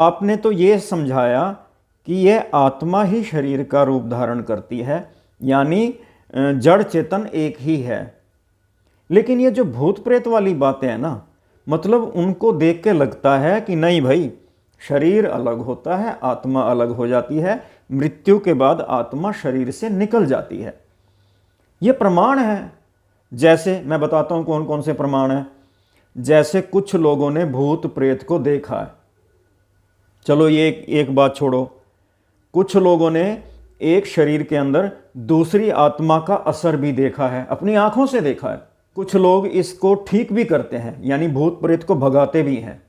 आपने तो ये समझाया कि यह आत्मा ही शरीर का रूप धारण करती है, यानी जड़ चेतन एक ही है। लेकिन ये जो भूत प्रेत वाली बातें हैं ना, मतलब उनको देख के लगता है कि नहीं भाई, शरीर अलग होता है, आत्मा अलग हो जाती है, मृत्यु के बाद आत्मा शरीर से निकल जाती है। ये प्रमाण है। जैसे मैं बताता हूँ कौन कौन से प्रमाण हैं। जैसे कुछ लोगों ने भूत प्रेत को देखा है। चलो ये एक बात छोड़ो, कुछ लोगों ने एक शरीर के अंदर दूसरी आत्मा का असर भी देखा है, अपनी आंखों से देखा है। कुछ लोग इसको ठीक भी करते हैं, यानी भूत प्रेत को भगाते भी हैं।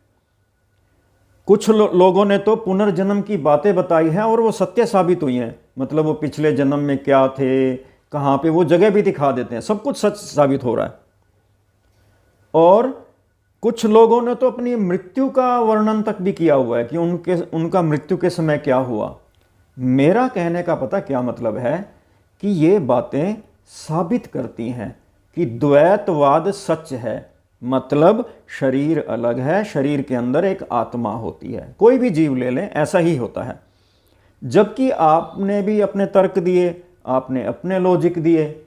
कुछ लोगों ने तो पुनर्जन्म की बातें बताई हैं और वो सत्य साबित हुई हैं, मतलब वो पिछले जन्म में क्या थे, कहाँ पे, वो जगह भी दिखा देते हैं, सब कुछ सच साबित हो रहा है। और कुछ लोगों ने तो अपनी मृत्यु का वर्णन तक भी किया हुआ है कि उनका मृत्यु के समय क्या हुआ। मेरा कहने का पता क्या मतलब है कि ये बातें साबित करती हैं कि द्वैतवाद सच है, मतलब शरीर अलग है, शरीर के अंदर एक आत्मा होती है। कोई भी जीव ले लें, ऐसा ही होता है। जबकि आपने भी अपने तर्क दिए, आपने अपने लॉजिक दिए।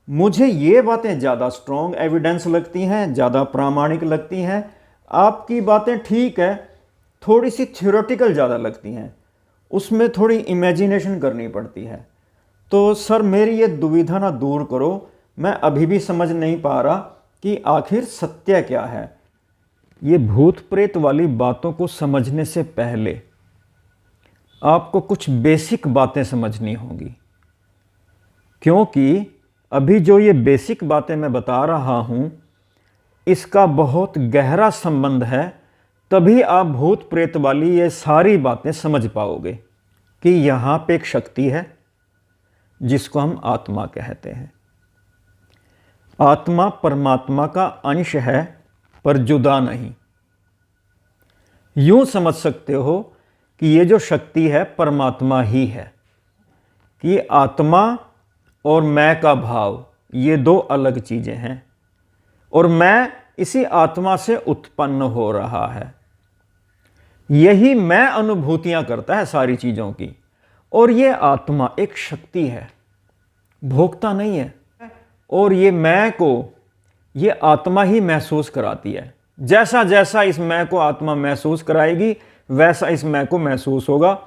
मुझे ये बातें ज़्यादा स्ट्रॉन्ग एविडेंस लगती हैं, ज़्यादा प्रामाणिक लगती हैं। आपकी बातें ठीक है, थोड़ी सी थ्योरेटिकल ज़्यादा लगती हैं, उसमें थोड़ी इमेजिनेशन करनी पड़ती है। तो सर मेरी ये दुविधा ना दूर करो, मैं अभी भी समझ नहीं पा रहा कि आखिर सत्य क्या है। ये भूत प्रेत वाली बातों को समझने से पहले आपको कुछ बेसिक बातें समझनी होंगी, क्योंकि अभी जो ये बेसिक बातें मैं बता रहा हूं इसका बहुत गहरा संबंध है। तभी आप भूत प्रेत वाली ये सारी बातें समझ पाओगे कि यहाँ पे एक शक्ति है जिसको हम आत्मा कहते हैं। आत्मा परमात्मा का अंश है, पर जुदा नहीं। यूं समझ सकते हो कि ये जो शक्ति है परमात्मा ही है, कि आत्मा और मैं का भाव ये दो अलग चीजें हैं, और मैं इसी आत्मा से उत्पन्न हो रहा है। यही मैं अनुभूतियां करता है सारी चीजों की, और ये आत्मा एक शक्ति है, भोक्ता नहीं है। और ये मैं को ये आत्मा ही महसूस कराती है। जैसा जैसा इस मैं को आत्मा महसूस कराएगी वैसा इस मैं को महसूस होगा।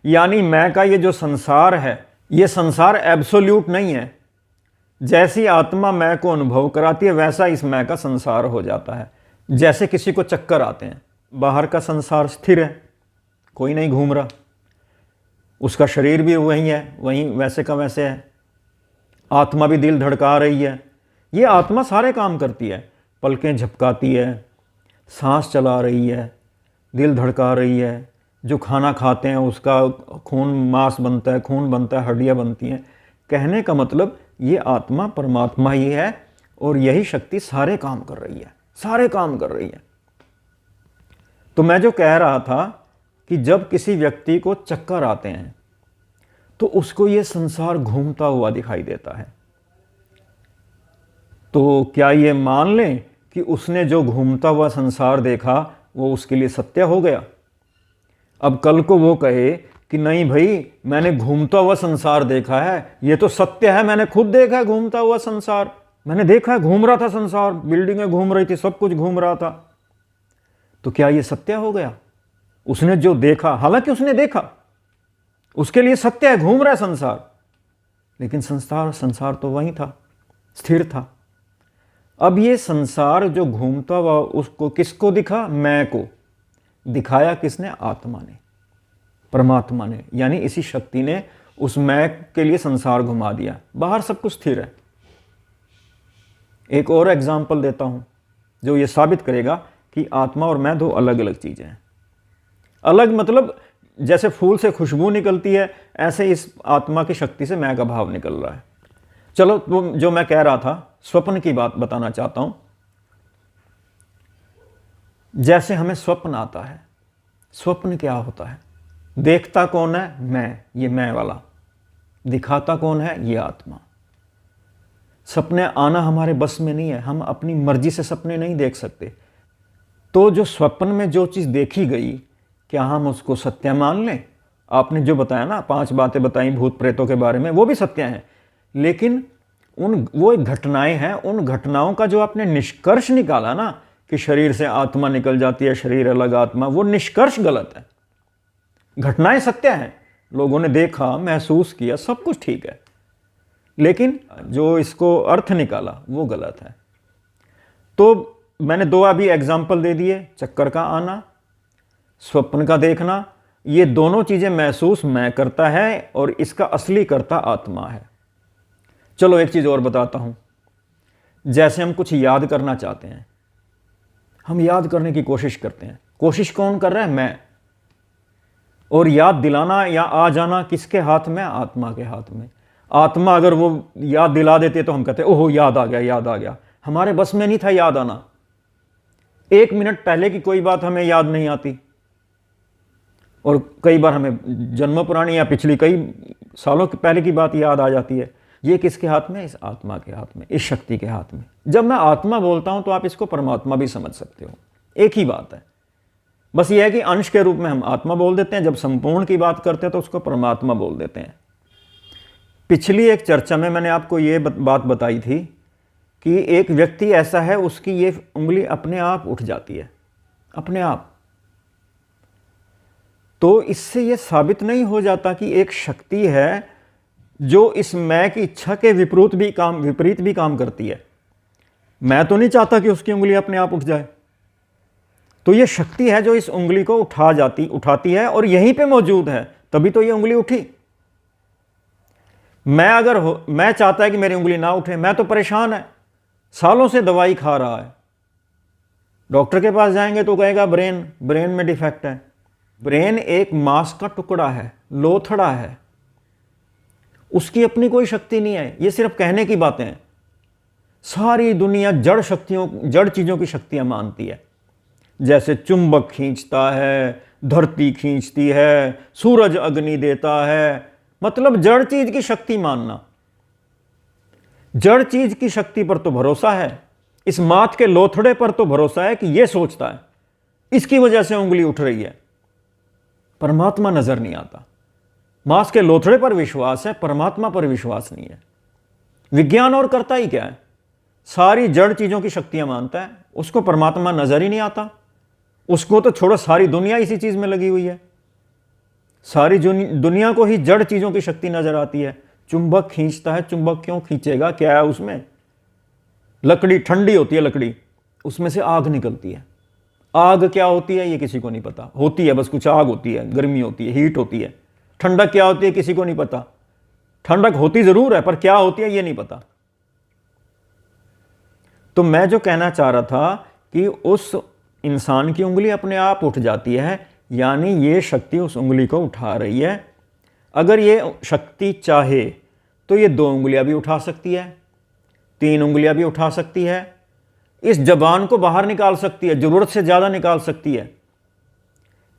यानी मैं का ये जो संसार है, ये संसार एब्सोल्यूट नहीं है। जैसी आत्मा मैं को अनुभव कराती है वैसा इस मैं का संसार हो जाता है। जैसे किसी को चक्कर आते हैं, बाहर का संसार स्थिर है, कोई नहीं घूम रहा, उसका शरीर भी वही है, वहीं वैसे का वैसे है, आत्मा भी दिल धड़का रही है। ये आत्मा सारे काम करती है, पलकें झपकाती है, सांस चला रही है, दिल धड़का रही है, जो खाना खाते हैं उसका खून मांस बनता है, खून बनता है, हड्डियाँ बनती हैं। कहने का मतलब ये आत्मा परमात्मा ही है, और यही शक्ति सारे काम कर रही है, सारे काम कर रही है। तो मैं जो कह रहा था कि जब किसी व्यक्ति को चक्कर आते हैं तो उसको ये संसार घूमता हुआ दिखाई देता है, तो क्या ये मान लें कि उसने जो घूमता हुआ संसार देखा वो उसके लिए सत्य हो गया? अब कल को वो कहे कि नहीं भाई, मैंने घूमता हुआ संसार देखा है, ये तो सत्य है, मैंने खुद देखा है घूमता हुआ संसार, मैंने देखा है, घूम रहा था संसार, बिल्डिंगें घूम रही थी, सब कुछ घूम रहा था, तो क्या ये सत्य हो गया? उसने जो देखा, हालांकि उसने देखा, उसके लिए सत्य है, घूम रहा है संसार, लेकिन संसार तो वही था, स्थिर था। अब ये संसार जो घूमता हुआ उसको किसको दिखा? मैं को दिखाया। किसने? आत्मा ने, परमात्मा ने, यानी इसी शक्ति ने उस मैं के लिए संसार घुमा दिया। बाहर सब कुछ स्थिर है। एक और एग्जाम्पल देता हूं जो ये साबित करेगा कि आत्मा और मैं दो अलग अलग चीजें हैं। अलग मतलब जैसे फूल से खुशबू निकलती है, ऐसे इस आत्मा की शक्ति से मैं का भाव निकल रहा है। चलो, तो जो मैं कह रहा था, स्वप्न की बात बताना चाहता हूं। जैसे हमें स्वप्न आता है, स्वप्न क्या होता है? देखता कौन है? मैं, ये मैं वाला। दिखाता कौन है? ये आत्मा। सपने आना हमारे बस में नहीं है, हम अपनी मर्जी से सपने नहीं देख सकते। तो जो स्वप्न में जो चीज़ देखी गई, क्या हम उसको सत्य मान लें? आपने जो बताया ना, 5 बातें बताई भूत प्रेतों के बारे में, वो भी सत्य हैं, लेकिन वो घटनाएं हैं, उन घटनाओं का जो आपने निष्कर्ष निकाला ना कि शरीर से आत्मा निकल जाती है, शरीर अलग आत्मा, वो निष्कर्ष गलत है। घटनाएं सत्य हैं, लोगों ने देखा, महसूस किया, सब कुछ ठीक है, लेकिन जो इसको अर्थ निकाला वो गलत है। तो मैंने 2 अभी एग्जाम्पल दे दिए, चक्कर का आना, स्वप्न का देखना, ये दोनों चीजें महसूस मैं करता है और इसका असली करता आत्मा है। चलो एक चीज और बताता हूं। जैसे हम कुछ याद करना चाहते हैं, हम याद करने की कोशिश करते हैं, कोशिश कौन कर रहा है? मैं। और याद दिलाना या आ जाना किसके हाथ में? आत्मा के हाथ में। आत्मा अगर वो याद दिला देते तो हम कहते ओहो याद आ गया, याद आ गया। हमारे बस में नहीं था याद आना। 1 मिनट पहले की कोई बात हमें याद नहीं आती, और कई बार हमें जन्म पुरानी या पिछली कई सालों पहले की बात याद आ जाती है। ये किसके हाथ में? इस आत्मा के हाथ में, इस शक्ति के हाथ में। जब मैं आत्मा बोलता हूं तो आप इसको परमात्मा भी समझ सकते हो, एक ही बात है। बस ये है कि अंश के रूप में हम आत्मा बोल देते हैं, जब संपूर्ण की बात करते हैं तो उसको परमात्मा बोल देते हैं। पिछली एक चर्चा में मैंने आपको ये बात बताई थी कि एक व्यक्ति ऐसा है, उसकी ये उंगली अपने आप उठ जाती है, अपने आप। तो इससे ये साबित नहीं हो जाता कि एक शक्ति है जो इस मैं की इच्छा के विपरीत भी काम करती है। मैं तो नहीं चाहता कि उसकी उंगली अपने आप उठ जाए, तो ये शक्ति है जो इस उंगली को उठाती है और यहीं पे मौजूद है, तभी तो ये उंगली उठी। मैं चाहता है कि मेरी उंगली ना उठे, मैं तो परेशान है, सालों से दवाई खा रहा है। डॉक्टर के पास जाएंगे तो कहेगा ब्रेन में डिफेक्ट है। ब्रेन एक मांस का टुकड़ा है, लोथड़ा है, उसकी अपनी कोई शक्ति नहीं है। ये सिर्फ कहने की बातें हैं। सारी दुनिया जड़ चीजों की शक्तियां मानती है। जैसे चुंबक खींचता है, धरती खींचती है, सूरज अग्नि देता है, मतलब जड़ चीज की शक्ति मानना। जड़ चीज की शक्ति पर तो भरोसा है, इस माथ के लोथड़े पर तो भरोसा है कि यह सोचता है, इसकी वजह से उंगली उठ रही है। परमात्मा नजर नहीं आता। मांस के लोथड़े पर विश्वास है, परमात्मा पर विश्वास नहीं है। विज्ञान और करता ही क्या है? सारी जड़ चीजों की शक्तियां मानता है, उसको परमात्मा नजर ही नहीं आता। उसको तो छोड़ो, सारी दुनिया इसी चीज में लगी हुई है। सारी दुनिया को ही जड़ चीजों की शक्ति नजर आती है। चुंबक खींचता है, चुंबक क्यों खींचेगा? क्या है उसमें? लकड़ी ठंडी होती है, लकड़ी, उसमें से आग निकलती है। आग क्या होती है ये किसी को नहीं पता। होती है बस कुछ आग होती है, गर्मी होती है, हीट होती है। ठंडक क्या होती है किसी को नहीं पता। ठंडक होती जरूर है, पर क्या होती है ये नहीं पता। तो मैं जो कहना चाह रहा था कि उस इंसान की उंगली अपने आप उठ जाती है, यानी ये शक्ति उस उंगली को उठा रही है। अगर ये शक्ति चाहे तो ये 2 उंगलियां भी उठा सकती है, 3 उंगलियां भी उठा सकती है, इस जबान को बाहर निकाल सकती है, जरूरत से ज्यादा निकाल सकती है।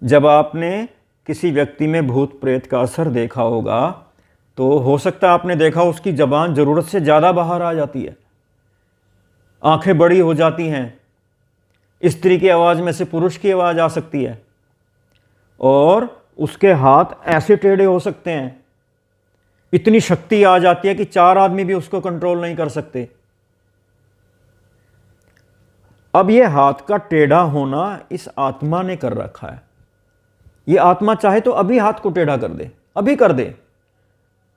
जब आपने किसी व्यक्ति में भूत प्रेत का असर देखा होगा तो हो सकता है आपने देखा उसकी जबान जरूरत से ज्यादा बाहर आ जाती है, आंखें बड़ी हो जाती हैं, स्त्री की आवाज में से पुरुष की आवाज आ सकती है, और उसके हाथ ऐसे टेढ़े हो सकते हैं। इतनी शक्ति आ जाती है कि 4 आदमी भी उसको कंट्रोल नहीं कर सकते। अब यह हाथ का टेढ़ा होना इस आत्मा ने कर रखा है। ये आत्मा चाहे तो अभी हाथ को टेढ़ा कर दे, अभी कर दे।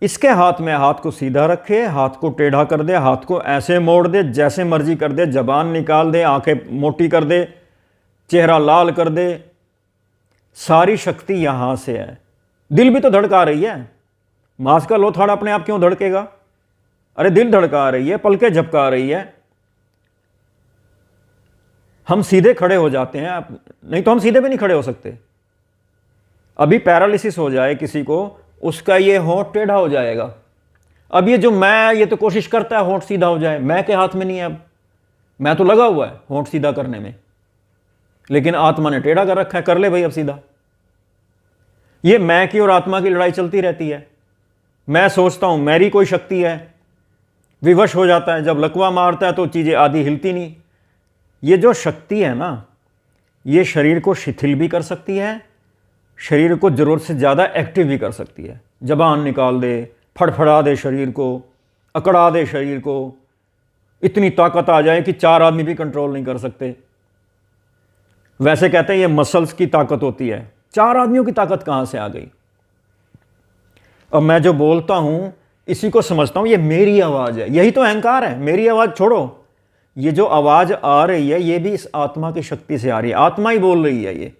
इसके हाथ में हाथ को सीधा रखे, हाथ को टेढ़ा कर दे, हाथ को ऐसे मोड़ दे, जैसे मर्जी कर दे, जबान निकाल दे, आंखें मोटी कर दे, चेहरा लाल कर दे। सारी शक्ति यहां से है। दिल भी तो धड़का रही है। मांस का लोथड़ा अपने आप क्यों धड़केगा? अरे दिल धड़का रही है, पलके झपका रही है। हम सीधे खड़े हो जाते हैं, नहीं तो हम सीधे भी नहीं खड़े हो सकते। अभी पैरालिसिस हो जाए किसी को, उसका ये होंठ टेढ़ा हो जाएगा। अब ये जो मैं, ये तो कोशिश करता है होंठ सीधा हो जाए, मैं के हाथ में नहीं है। अब मैं तो लगा हुआ है होंठ सीधा करने में, लेकिन आत्मा ने टेढ़ा कर रखा है, कर ले भाई अब सीधा। ये मैं की और आत्मा की लड़ाई चलती रहती है। मैं सोचता हूं मेरी कोई शक्ति है, विवश हो जाता है, जब लकवा मारता है तो चीजें आधी हिलती नहीं। ये जो शक्ति है ना, ये शरीर को शिथिल भी कर सकती है शरीर को ज़रूरत से ज़्यादा एक्टिव भी कर सकती है। ज़बान निकाल दे, फड़फड़ा दे शरीर को, अकड़ा दे शरीर को, इतनी ताकत आ जाए कि 4 आदमी भी कंट्रोल नहीं कर सकते। वैसे कहते हैं ये मसल्स की ताकत होती है, 4 आदमियों की ताकत कहाँ से आ गई। अब मैं जो बोलता हूँ इसी को समझता हूँ ये मेरी आवाज़ है, यही तो अहंकार है। मेरी आवाज़ छोड़ो, ये जो आवाज़ आ रही है ये भी इस आत्मा की शक्ति से आ रही है, आत्मा ही बोल रही है ये।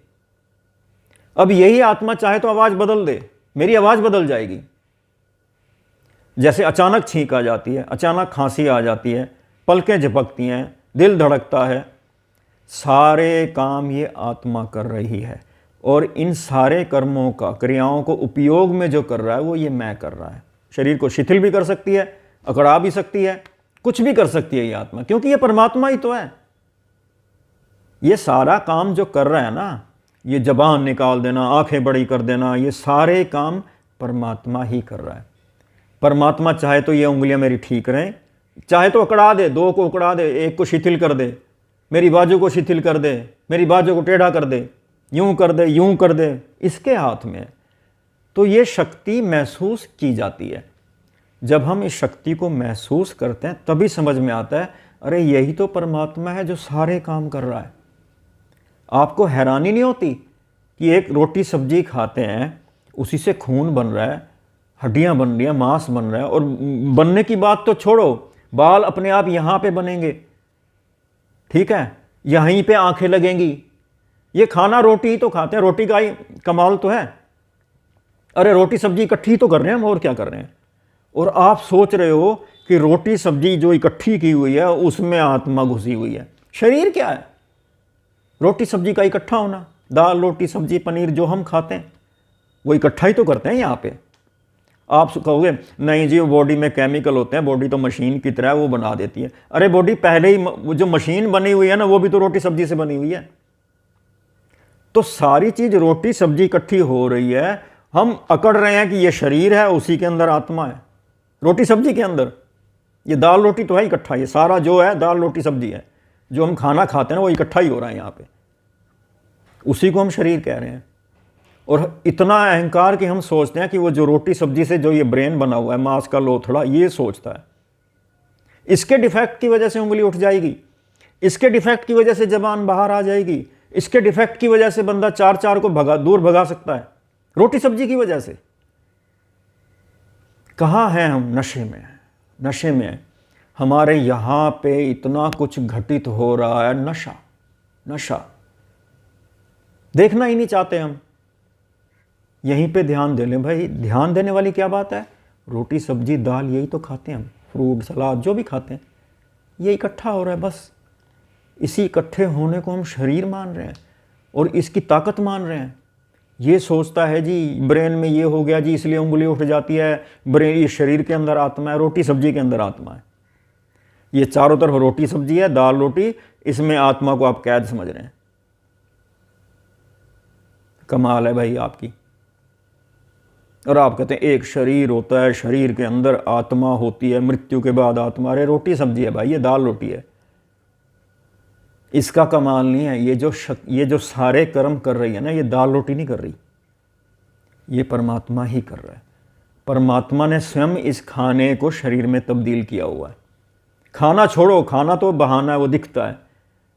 अब यही आत्मा चाहे तो आवाज़ बदल दे, मेरी आवाज़ बदल जाएगी। जैसे अचानक छींक आ जाती है, अचानक खांसी आ जाती है, पलकें झपकती हैं, दिल धड़कता है, सारे काम ये आत्मा कर रही है। और इन सारे कर्मों का, क्रियाओं को उपयोग में जो कर रहा है वो ये मैं कर रहा है। शरीर को शिथिल भी कर सकती है, अकड़ा भी सकती है, कुछ भी कर सकती है ये आत्मा, क्योंकि ये परमात्मा ही तो है। ये सारा काम जो कर रहा है ना, ये जबान निकाल देना, आंखें बड़ी कर देना, ये सारे काम परमात्मा ही कर रहा है। परमात्मा चाहे तो ये उंगलियां मेरी ठीक रहें, चाहे तो अकड़ा दे, 2 को अकड़ा दे, 1 को शिथिल कर दे, मेरी बाजू को शिथिल कर दे, मेरी बाजू को टेढ़ा कर दे, यूं कर दे, यूं कर दे, इसके हाथ में। तो ये शक्ति महसूस की जाती है। जब हम इस शक्ति को महसूस करते हैं तभी समझ में आता है, अरे यही तो परमात्मा है जो सारे काम कर रहा है। आपको हैरानी नहीं होती कि एक रोटी सब्जी खाते हैं, उसी से खून बन रहा है, हड्डियां बन रही हैं, मांस बन रहा है, और बनने की बात तो छोड़ो, बाल अपने आप यहाँ पे बनेंगे, ठीक है, यहीं पे आंखें लगेंगी। ये खाना रोटी ही तो खाते हैं, रोटी का ही कमाल तो है। अरे रोटी सब्जी इकट्ठी तो कर रहे हैं हम, और क्या कर रहे हैं। और आप सोच रहे हो कि रोटी सब्जी जो इकट्ठी की हुई है उसमें आत्मा घुसी हुई है। शरीर क्या है? रोटी सब्जी का इकट्ठा होना। दाल रोटी सब्जी पनीर जो हम खाते हैं वो इकट्ठा ही तो करते हैं यहाँ पे। आप कहोगे नहीं जी, वो बॉडी में केमिकल होते हैं, बॉडी तो मशीन की तरह वो बना देती है। अरे बॉडी पहले ही, वो जो मशीन बनी हुई है ना, वो भी तो रोटी सब्जी से बनी हुई है। तो सारी चीज रोटी सब्जी इकट्ठी हो रही है, हम अकड़ रहे हैं कि ये शरीर है, उसी के अंदर आत्मा है, रोटी सब्जी के अंदर। ये दाल रोटी तो है इकट्ठा, ये सारा जो है दाल रोटी सब्जी है, जो हम खाना खाते हैं ना वो इकट्ठा ही हो रहा है यहाँ पे, उसी को हम शरीर कह रहे हैं। और इतना अहंकार कि हम सोचते हैं कि वो जो रोटी सब्जी से जो ये ब्रेन बना हुआ है, मांस का लोथड़ा, ये सोचता है। इसके डिफेक्ट की वजह से उंगली उठ जाएगी, इसके डिफेक्ट की वजह से जबान बाहर आ जाएगी, इसके डिफेक्ट की वजह से बंदा 4 को दूर भगा सकता है, रोटी सब्जी की वजह से। कहाँ हैं हम? नशे में, नशे में। हमारे यहाँ पे इतना कुछ घटित हो रहा है, नशा, नशा देखना ही नहीं चाहते हम। यहीं पे ध्यान दे लें भाई, ध्यान देने वाली क्या बात है? रोटी सब्जी दाल यही तो खाते हैं हम, फ्रूट सलाद जो भी खाते हैं, ये इकट्ठा हो रहा है बस। इसी इकट्ठे होने को हम शरीर मान रहे हैं और इसकी ताकत मान रहे हैं। ये सोचता है जी ब्रेन में ये हो गया जी इसलिए उंगली उठ जाती है, ब्रेन, ये शरीर के अंदर आत्मा है, रोटी सब्जी के अंदर आत्मा है। ये चारों तरफ रोटी सब्जी है, दाल रोटी, इसमें आत्मा को आप कैद समझ रहे हैं। कमाल है भाई आपकी। और आप कहते हैं एक शरीर होता है, शरीर के अंदर आत्मा होती है, मृत्यु के बाद आत्मा। अरे रोटी सब्जी है भाई, ये दाल रोटी है। इसका कमाल नहीं है, ये जो सारे कर्म कर रही है ना, ये दाल रोटी नहीं कर रही, ये परमात्मा ही कर रहा है। परमात्मा ने स्वयं इस खाने को शरीर में तब्दील किया हुआ है। खाना छोड़ो, खाना तो बहाना है, वो दिखता है।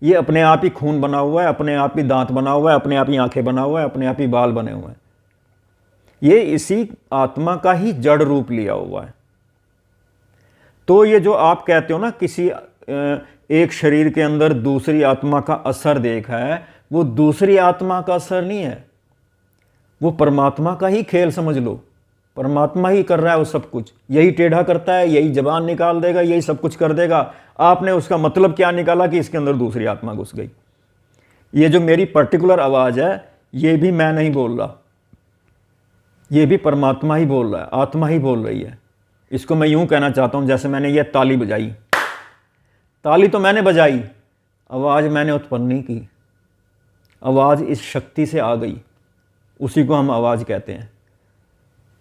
ये अपने आप ही खून बना हुआ है, अपने आप ही दांत बना हुआ है, अपने आप ही आंखें बना हुआ है, अपने आप ही बाल बने हुए हैं। ये इसी आत्मा का ही जड़ रूप लिया हुआ है। तो ये जो आप कहते हो ना, किसी एक शरीर के अंदर दूसरी आत्मा का असर देखा है, वो दूसरी आत्मा का असर नहीं है, वो परमात्मा का ही खेल समझ लो। परमात्मा ही कर रहा है वो सब कुछ, यही टेढ़ा करता है, यही जबान निकाल देगा, यही सब कुछ कर देगा। आपने उसका मतलब क्या निकाला कि इसके अंदर दूसरी आत्मा घुस गई। ये जो मेरी पर्टिकुलर आवाज़ है, ये भी मैं नहीं बोल रहा, ये भी परमात्मा ही बोल रहा है, आत्मा ही बोल रही है। इसको मैं यूं कहना चाहता हूं, जैसे मैंने ये ताली बजाई, ताली तो मैंने बजाई, आवाज़ मैंने उत्पन्न नहीं की, आवाज़ इस शक्ति से आ गई, उसी को हम आवाज़ कहते हैं।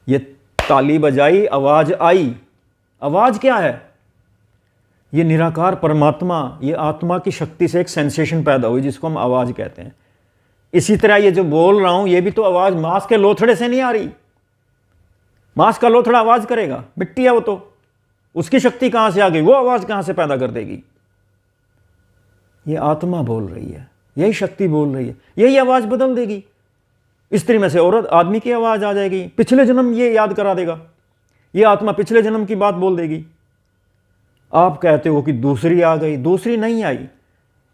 ये ताली बजाई, आवाज़ आई। आवाज़ क्या है? ये निराकार परमात्मा, ये आत्मा की शक्ति से एक सेंसेशन पैदा हुई जिसको हम आवाज़ कहते हैं। इसी तरह ये जो बोल रहा हूं, ये भी तो आवाज मांस के लोथड़े से नहीं आ रही। मांस का लोथड़ा आवाज करेगा? मिट्टी है वो तो, उसकी शक्ति कहां से आ गई? वो आवाज कहां से पैदा कर देगी? ये आत्मा बोल रही है, यही शक्ति बोल रही है, यही आवाज बदल देगी। स्त्री में से औरत, आदमी की आवाज आ जाएगी। पिछले जन्म ये याद करा देगा, ये आत्मा पिछले जन्म की बात बोल देगी। आप कहते हो कि दूसरी आ गई, दूसरी नहीं आई।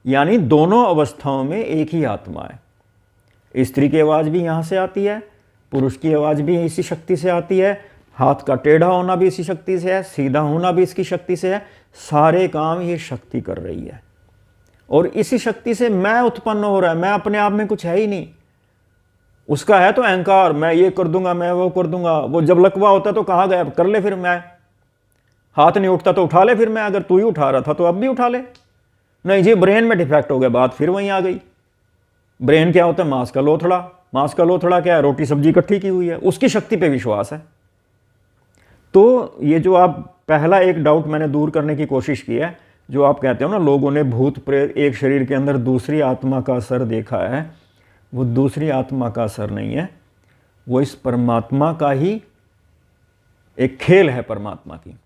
यानी दोनों अवस्थाओं में एक ही आत्मा है। स्त्री की आवाज भी यहां से आती है, पुरुष की आवाज भी इसी शक्ति से आती है, हाथ का टेढ़ा होना भी इसी शक्ति से है, सीधा होना भी इसकी शक्ति से है। सारे काम ये शक्ति कर रही है, और इसी शक्ति से मैं उत्पन्न हो रहा है। मैं अपने आप में कुछ है ही नहीं। उसका है तो अहंकार, मैं ये कर दूंगा, मैं वो कर दूंगा। वो जब लकवा होता तो कहा गया कर ले, फिर मैं। हाथ नहीं उठता तो उठा ले फिर मैं। अगर तू ही उठा रहा था तो अब भी उठा ले। नहीं जी, ब्रेन में डिफेक्ट हो गया, बात फिर वहीं आ गई। ब्रेन क्या होता है? मांस का लोथड़ा। मांस का लोथड़ा क्या है? रोटी सब्जी इकट्ठी की हुई है, उसकी शक्ति पे विश्वास है। तो ये जो आप पहला एक डाउट मैंने दूर करने की कोशिश की है, जो आप कहते हो ना लोगों ने भूत प्रेत एक शरीर के अंदर दूसरी आत्मा का असर देखा है, वो दूसरी आत्मा का असर नहीं है, वो इस परमात्मा का ही एक खेल है, परमात्मा की।